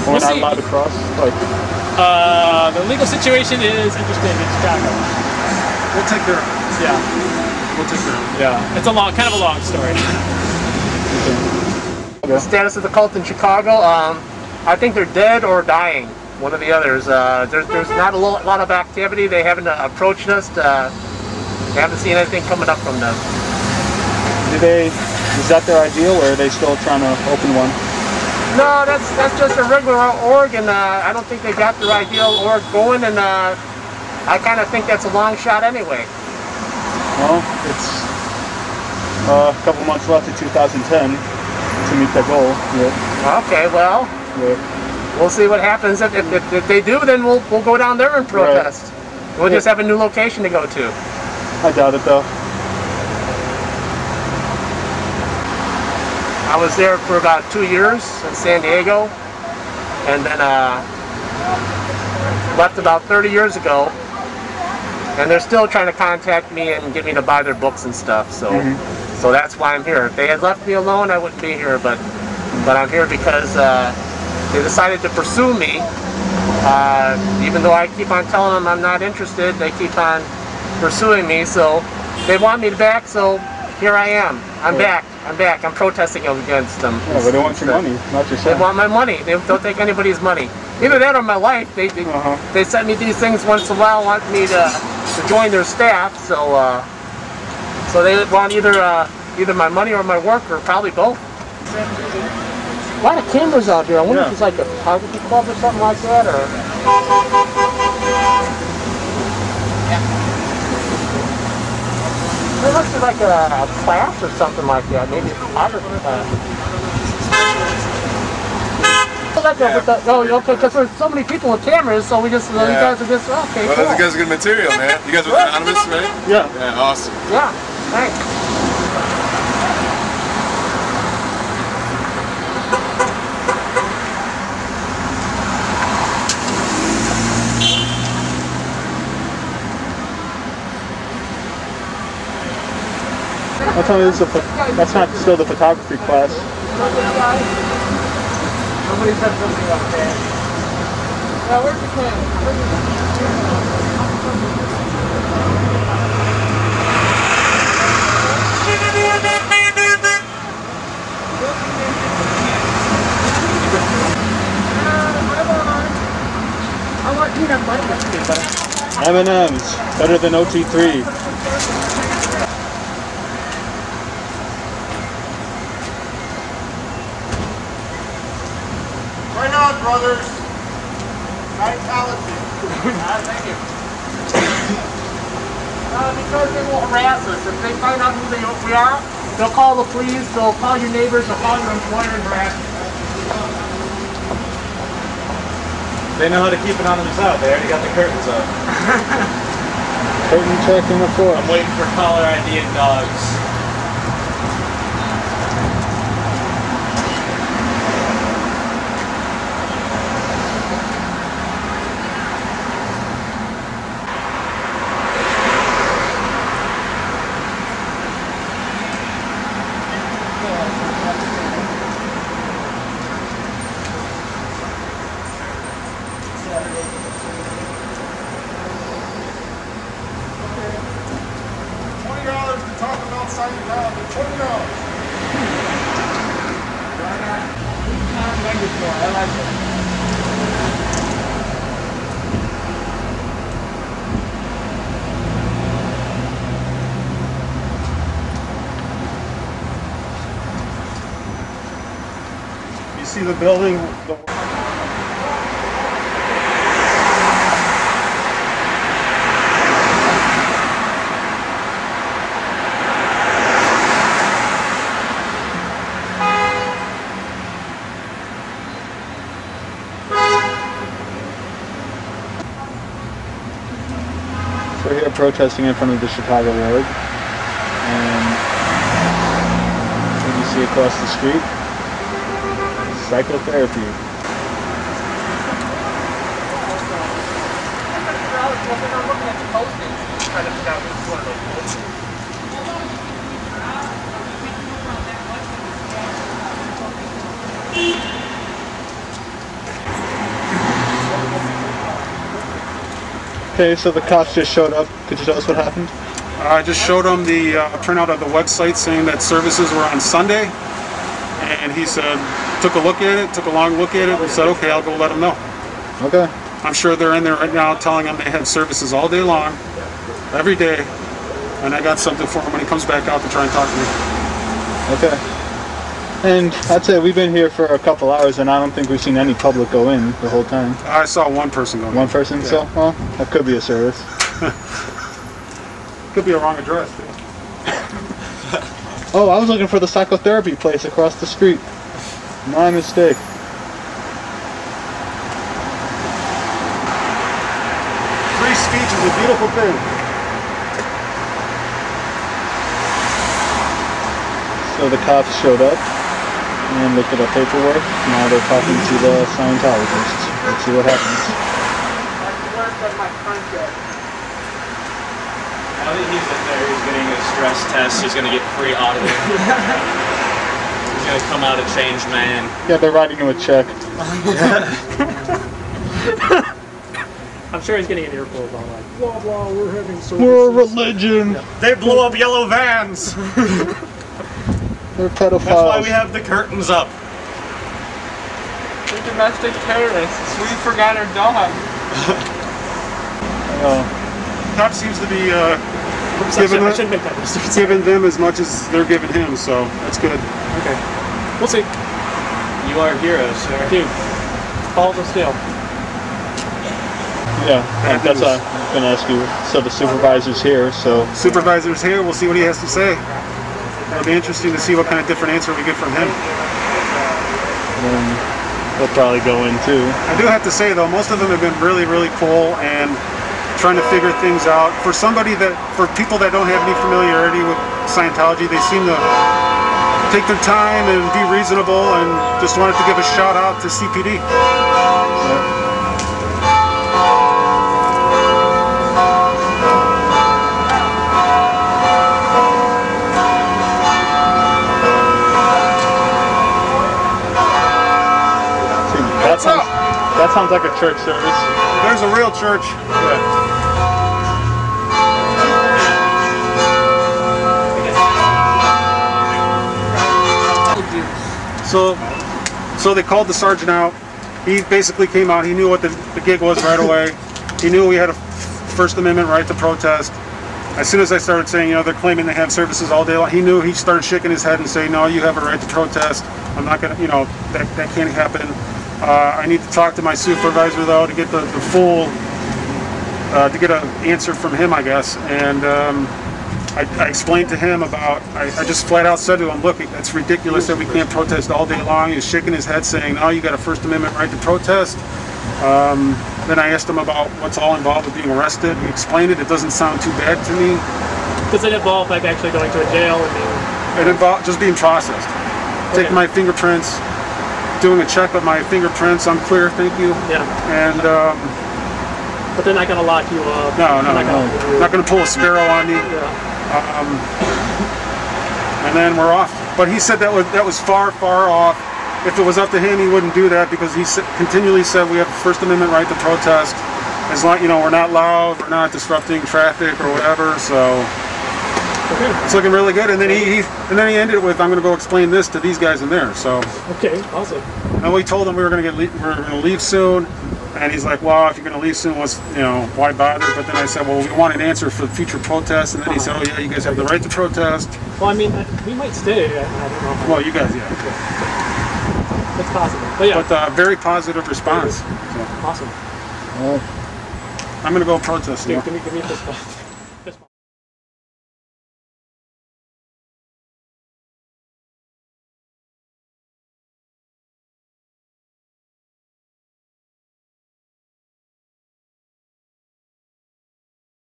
We're not allowed to cross? Like, the legal situation is interesting in Chicago. We'll take care of it. Yeah. We'll take care of it. Yeah. It's a long, kind of a long story. The status of the cult in Chicago, I think they're dead or dying. One of the others. There's not a lot of activity. They haven't approached us. They haven't seen anything coming up from them. Is that their ideal, or are they still trying to open one? No, that's just a regular org, and I don't think they got their ideal org going, and I kind of think that's a long shot anyway. Well, it's a couple months left in 2010 to meet that goal. Yeah. Okay, well, we'll see what happens. If they do, then we'll go down there and protest. Right. We'll just have a new location to go to. I doubt it, though. I was there for about 2 years in San Diego, and then left about 30 years ago, and they're still trying to contact me and get me to buy their books and stuff, so so that's why I'm here. If they had left me alone, I wouldn't be here, but I'm here because they decided to pursue me. Even though I keep on telling them I'm not interested, they keep on pursuing me, so they want me back, so here I am. I'm back. I'm protesting against them. Yeah, but they want your money, not your They want my money. They don't take anybody's money. Either that or my life. They send me these things once in a while, want me to join their staff. So so they want either my money or my work, or probably both. A lot of cameras out here. I wonder if it's like a photography club or something like that, or. It looks like a class or something like that, maybe a photography class. Oh, okay, because there's so many people with cameras, so we just, you guys are just, okay, well, cool. you guys are good material, man. You guys are anonymous, right? Yeah. Yeah, awesome. Yeah, thanks. I'll tell you, that's not still the photography class. Nobody said something up there. Yeah, where's the camera? I want peanut butter. M&M's, better than OT3. Right on, brothers. Scientology. Thank you. Because they will harass us. If they find out who we are, they'll call the police, they'll call your neighbors, they'll call your employer and harass you. They know how to keep anonymous out. They already got the curtains up. Curtain check in the floor. I'm waiting for caller ID and dogs. You see the building? So we're here protesting in front of the Chicago Ward, and you see across the street. Psychotherapy. Okay, so the cops just showed up. Could you tell us what happened? I just showed him the printout of the website saying that services were on Sunday, and he said, took a look at it, took a long look at it, and said, okay, I'll go let him know. Okay. I'm sure they're in there right now telling him they had services all day long, every day, and I got something for him when he comes back out to try and talk to me. Okay. And I'd say we've been here for a couple hours, and I don't think we've seen any public go in the whole time. I saw one person go in. One person? Yeah. So, well, that could be a service. Could be a wrong address, too. Oh, I was looking for the psychotherapy place across the street. My mistake. Free speech is a beautiful thing. So the cops showed up and looked at our paperwork. Now they're talking to the Scientologists. Let's see what happens. Now that he's in there, he's getting a stress test. He's going to get free auditing. He's going to come out a changed man. Yeah, they're writing him a check. I'm sure he's getting an earful of all like, blah blah, we're having services. We're a religion. Yeah. They blew up yellow vans. They're pedophiles. That's why we have the curtains up. They're domestic terrorists. We forgot our dog. Cop seems to be giving them as much as they're giving him, so that's good. Okay. We'll see. You are heroes, sir. Thank you. Follow the steel. Yeah, that's what I'm going to ask you. So the supervisor's here, so... Supervisor's here, we'll see what he has to say. It'll be interesting to see what kind of different answer we get from him. He'll probably go in too. I do have to say though, most of them have been really, really cool and trying to figure things out. For people that don't have any familiarity with Scientology, they seem to take their time and be reasonable, and just wanted to give a shout out to CPD. That sounds like a church service. There's a real church. Yeah. So they called the sergeant out. He basically came out. He knew what the gig was right away. He knew we had a First Amendment right to protest. As soon as I started saying, they're claiming they have services all day long, he knew. He started shaking his head and saying, no, you have a right to protest. I'm not going to, that can't happen. I need to talk to my supervisor though to get the full, to get an answer from him, I guess. And I explained to him about, I just flat out said to him, look, it's ridiculous that we can't protest all day long. He was shaking his head saying, no, you got a First Amendment right to protest. Then I asked him about what's all involved with being arrested. He explained it. It doesn't sound too bad to me. Does it involve like actually going to a jail and being... It involved just being processed. Okay. Taking my fingerprints, doing a check of my fingerprints. I'm clear, thank you. Yeah. And but they're not going to lock you up. No. Not going to pull a sparrow on me. Yeah. And then we're off. But he said that was far, far off. If it was up to him, he wouldn't do that because he continually said we have the First Amendment right to protest. As long, we're not loud, we're not disrupting traffic or whatever. So it's looking really good. And then he ended it with, I'm going to go explain this to these guys in there. So okay, awesome. And we told him we were going to leave soon. And he's like, well, if you're going to leave soon, why bother? But then I said, well, we want an answer for future protests. And then he said, oh yeah, you guys have the right to protest. Well, I mean, we might stay. I don't know. Well, you guys, yeah. It's possible. But yeah. But very positive response. So. Awesome. I'm going to go protest. Dude, give me this stuff.